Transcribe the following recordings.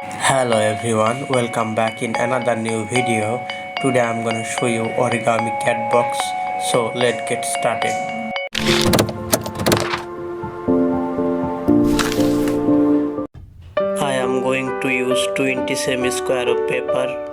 Hello everyone, welcome back in another new video. Today I'm gonna show you Origami Cat Box. So let's get started. I am going to use 20 semi square of paper.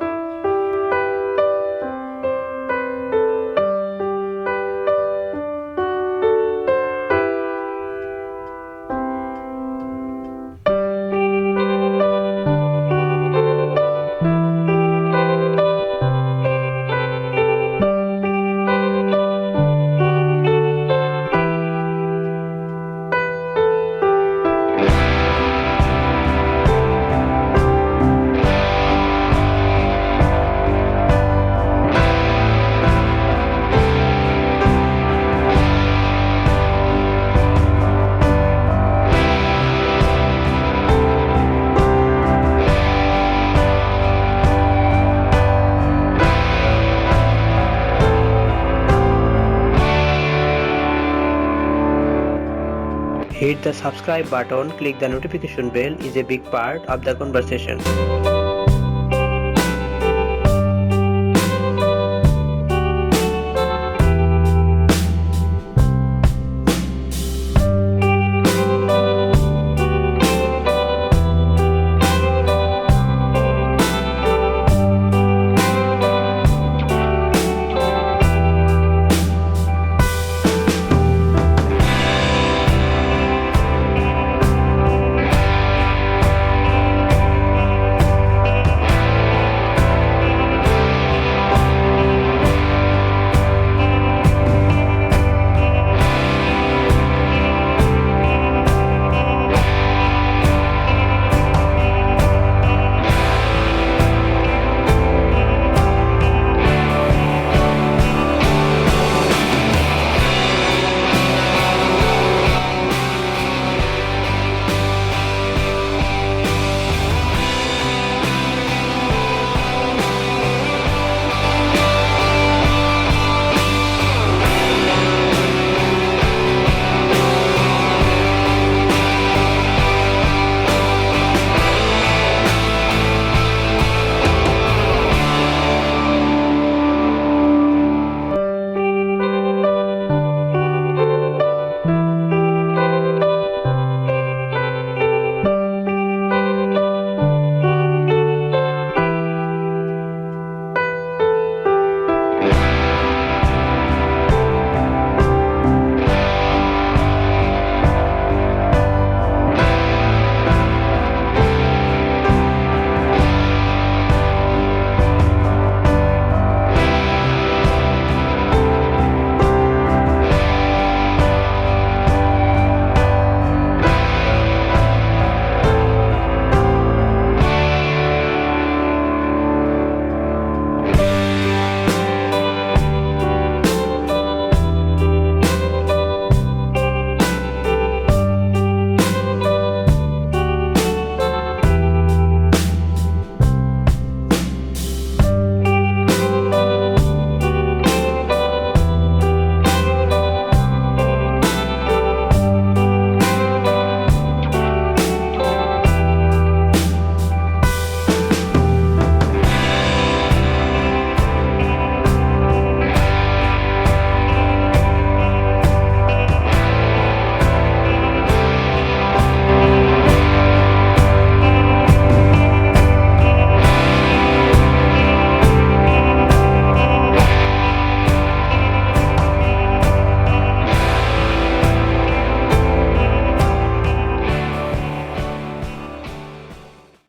Hit the subscribe button, click the notification bell is a big part of the conversation.